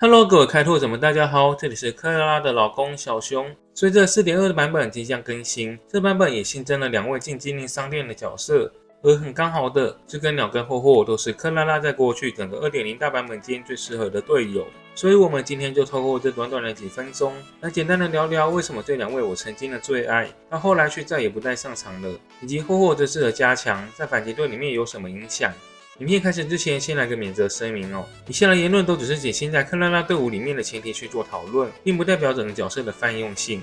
Hello，各位开拓者们，大家好，这里是克拉拉的老公小熊。随着 4.2 的版本即将更新，这版本也新增了2位进精灵商店的角色，而很刚好的，知更鸟跟霍霍都是克拉拉在过去整个 2.0 大版本间最适合的队友，所以我们今天就透过这短短的几分钟，来简单的聊聊为什么这2位我曾经的最爱，到后来却再也不再上场了，以及霍霍这次的加强在反击队里面有什么影响。影片开始之前，先来个免责声明哦。以下的言论都只是仅现在克拉拉队伍里面的前提去做讨论，并不代表整个角色的泛用性。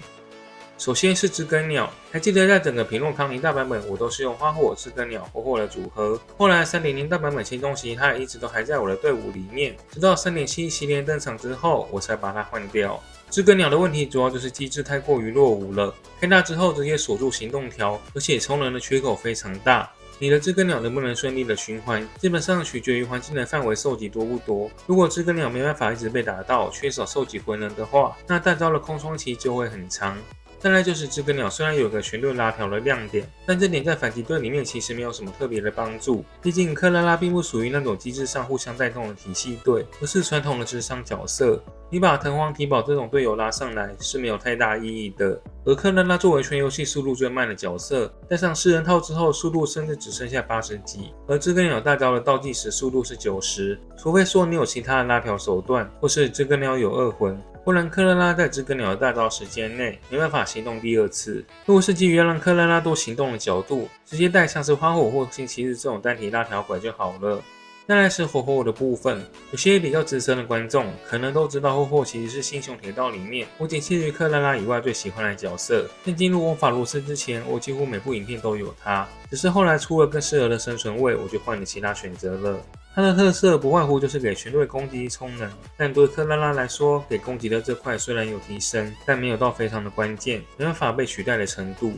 首先是知更鸟，还记得在整个平洛康尼大版本，我都是用花火、知更鸟、霍霍的组合。后来 3.0 大版本新东西，它也一直都还在我的队伍里面，直到 3.7 系列登场之后，我才把它换掉。知更鸟的问题主要就是机制太过于落伍了，开大之后直接锁住行动条，而且充能的缺口非常大。你的知更鸟能不能顺利的循环，基本上取决于环境的范围受击多不多。如果知更鸟没办法一直被打到，缺少受击回能的话，那大招的空窗期就会很长。再来就是知更鸟虽然有个全队拉条的亮点，但这点在反击队里面其实没有什么特别的帮助。毕竟克拉拉并不属于那种机制上互相带动的体系队，而是传统的智商角色。你把藤黄体保这种队友拉上来是没有太大意义的。而克拉拉作为全游戏速度最慢的角色，带上4人套之后，速度甚至只剩下80几，而知更鸟大招的倒计时速度是90，除非说你有其他的拉条手段，或是知更鸟有2魂，不然克拉拉在知更鸟的大招时间内没办法行动第2次。如果是基于要让克拉拉多行动的角度，直接带像是花火或星期日这种单体拉条拐就好了。再来是霍霍的部分，有些比较资深的观众可能都知道，霍霍其实是星穹铁道里面我仅次于克拉拉以外最喜欢的角色。在进入魔法罗斯之前，我几乎每部影片都有他，只是后来出了更适合的生存位，我就换了其他选择了。它的特色不外乎就是给全队攻击充能，但对克拉拉来说，给攻击的这块虽然有提升，但没有到非常的关键，没办法被取代的程度。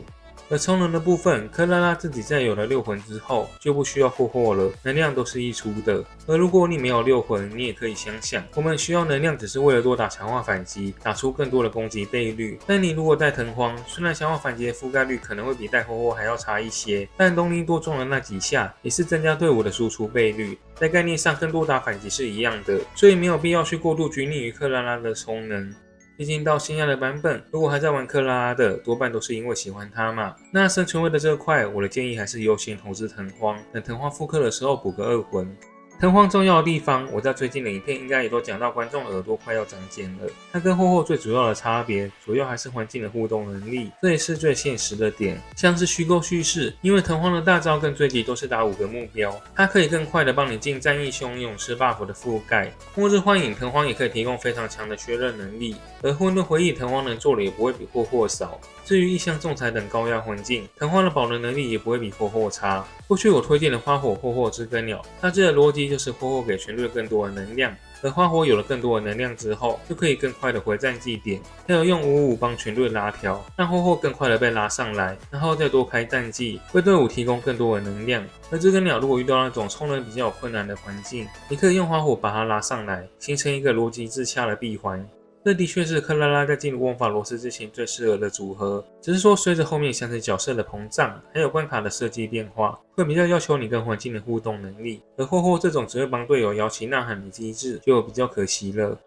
而充能的部分，克拉拉自己在有了6魂之后，就不需要霍霍了，能量都是溢出的。而如果你没有6魂，你也可以想想，我们需要能量只是为了多打强化反击，打出更多的攻击倍率。但你如果带藤荒，虽然强化反击的覆盖率可能会比带霍霍还要差一些，但东林多中了那几下，也是增加队伍的输出倍率，在概念上跟多打反击是一样的，所以没有必要去过度拘泥于克拉拉的充能。毕竟到新亚的版本，如果还在玩克拉拉的，多半都是因为喜欢它嘛。那生存位的这块，我的建议还是优先投资藤荒，等藤荒复刻的时候补个2魂。藤荒重要的地方，我在最近的影片应该也都讲到，观众耳朵快要长茧了。它跟霍霍最主要的差别，主要还是环境的互动能力，这也是最现实的点。像是虚构叙事，因为藤荒的大招跟追击都是打5个目标，它可以更快的帮你进战役汹涌吃 buff 的覆盖。末日幻影藤荒也可以提供非常强的确认能力，而混沌回忆藤荒能做的也不会比霍霍少。至于异象仲裁等高压环境，藤荒的保能能力也不会比霍霍差。过去我推荐的花火、霍霍、知更鸟，大致的逻辑就是霍霍给全队更多的能量，而花火有了更多的能量之后，就可以更快的回战绩点，还有用55帮全队拉条，让霍霍更快的被拉上来，然后再多开战绩，为队伍提供更多的能量。而知更鸟如果遇到那种充能比较有困难的环境，你可以用花火把它拉上来，形成一个逻辑自洽的闭环。这的确是克拉拉在进入魔法罗斯之前最适合的组合，只是说随着后面像是角色的膨胀，还有关卡的设计变化，会比较要求你跟环境的互动能力。而霍霍这种只会帮队友摇旗呐喊的机制，就比较可惜了。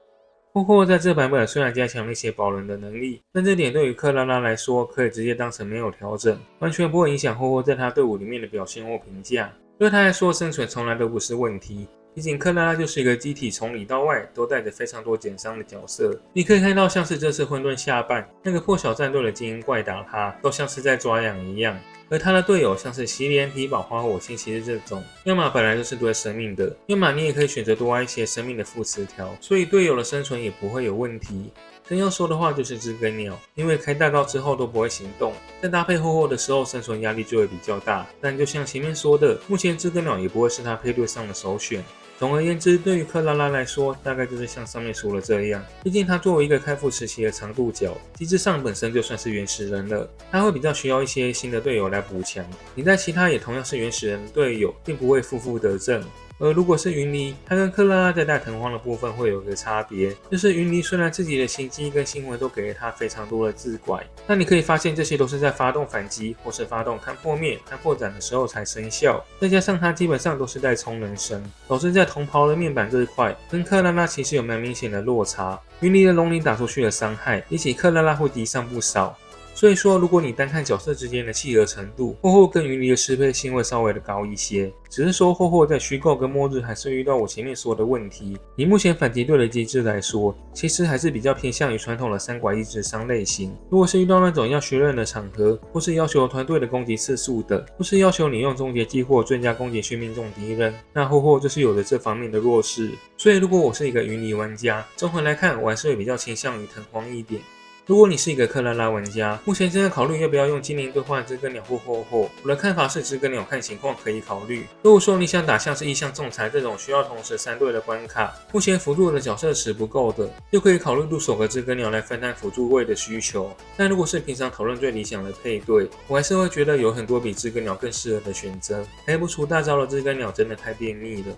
霍霍在这版本虽然加强了一些保人的能力，但这点对于克拉拉来说，可以直接当成没有调整，完全不会影响霍霍在他队伍里面的表现或评价。对他来说，生存从来都不是问题。毕竟克拉拉就是一个机体从里到外都带着非常多减伤的角色，你可以看到像是这次混沌下半那个破小战队的精英怪打他，都像是在抓痒一样。而他的队友像是洗脸、皮宝、花火、星期日这种，要么本来就是堆生命的，要么你也可以选择多挖一些生命的副词条，所以队友的生存也不会有问题。真要说的话就是知更鸟，因为开大招之后都不会行动，在搭配霍霍的时候生存压力就会比较大。但就像前面说的，目前知更鸟也不会是他配对上的首选。总而言之，对于克拉拉来说，大概就是像上面说的这样。毕竟他作为一个开服时期的长度角，机制上本身就算是原始人了，他会比较需要一些新的队友来补强。你带其他也同样是原始人的队友，并不会负负得正。而如果是云离，它跟克拉拉在带藤荒的部分会有一个差别，就是云离虽然自己的心机跟行为都给了他非常多的自拐，但你可以发现这些都是在发动反击或是发动看破灭、看破绽的时候才生效，再加上他基本上都是带充能神，导致在同袍的面板这一块跟克拉拉其实有蛮明显的落差。云离的龙鳞打出去的伤害比起克拉拉会低上不少。所以说，如果你单看角色之间的契合程度，霍霍跟云离的适配性会稍微的高一些。只是说霍霍在虚构跟末日还是遇到我前面说的问题。以目前反击队的机制来说，其实还是比较偏向于传统的三拐一直伤类型。如果是遇到那种要确认的场合，或是要求团队的攻击次数的，或是要求你用终结技或最佳攻击去命中敌人，那霍霍就是有着这方面的弱势。所以如果我是一个云离玩家，综合来看，我还是会比较倾向于藤荒一点。如果你是一个克拉拉玩家，目前正在考虑要不要用精灵兑换知更鸟或霍霍，我的看法是知更鸟看情况可以考虑。如果说你想打像是异象仲裁这种需要同时3队的关卡，目前辅助的角色池不够的，就可以考虑入手个知更鸟来分担辅助位的需求。但如果是平常讨论最理想的配对，我还是会觉得有很多比知更鸟更适合的选择，开不出大招的知更鸟真的太便秘了。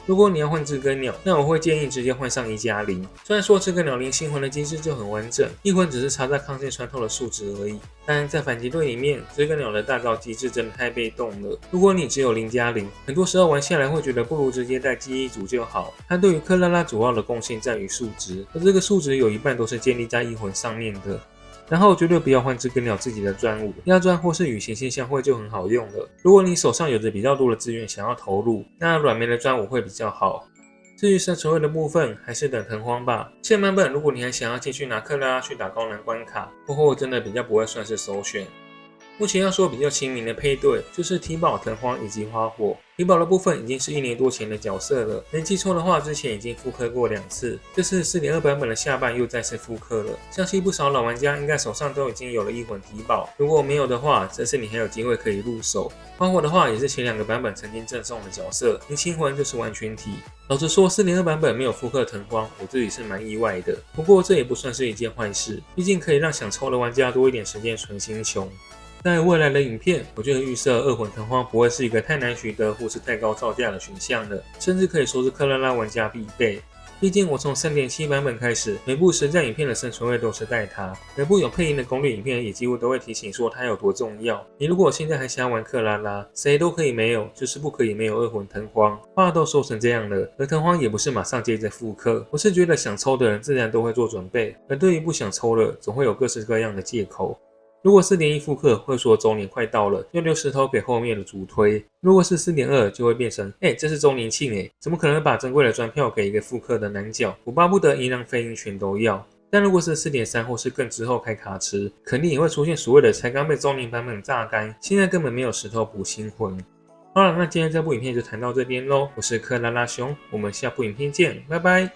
如果你要换知更鸟，那我会建议直接换上1+0。虽然说知更鸟零星魂的机制就很完整，一魂只是差在抗性穿透的数值而已，但在反击队里面，知更鸟的大招机制真的太被动了。如果你只有0+0，很多时候玩下来会觉得不如直接带记忆组就好。它对于克拉拉主要的贡献在于数值，而这个数值有一半都是建立在一魂上面的。然后绝对不要换知更鸟自己的专武，压钻或是与行星相会就很好用了。如果你手上有着比较多的资源想要投入，那软梅的专武会比较好。至于生存位的部分，还是等藤荒吧。现版本如果你还想要继续拿克拉拉去打高难关卡，霍霍真的比较不会算是首选。目前要说比较亲民的配对，就是体保、藤荒以及花火。体保的部分已经是1年多前的角色了，没记错的话，之前已经复刻过2次，这次 4.2 版本的下半又再次复刻了。相信不少老玩家应该手上都已经有了一魂体保，如果没有的话，这次你还有机会可以入手。花火的话，也是前2个版本曾经赠送的角色，零星魂就是完全体。老实说 4.2 版本没有复刻藤荒，我自己是蛮意外的。不过这也不算是一件坏事，毕竟可以让想抽的玩家多一点时间存星穷。在未来的影片，我就预设2魂藤荒不会是一个太难取得或是太高造价的选项了，甚至可以说是克拉拉玩家必备。毕竟我从 3.7 版本开始，每部实战影片的生存位都是带它，每部有配音的攻略影片也几乎都会提醒说它有多重要。你如果现在还想玩克拉拉，谁都可以没有，就是不可以没有2魂藤荒。话都说成这样了，而藤荒也不是马上接着复刻，我是觉得想抽的人自然都会做准备，而对于不想抽的，总会有各式各样的借口。如果 4.1 复刻会说周年快到了，就留石头给后面的主推。如果是 4.2 就会变成这是周年庆怎么可能把珍贵的专票给一个复刻的男角，我巴不得银浪飞鹰全都要。但如果是 4.3 或是更之后开卡池，肯定也会出现所谓的才刚被周年版本榨干，现在根本没有石头补新魂。好了，那今天这部影片就谈到这边咯，我是克拉拉熊，我们下部影片见，拜拜。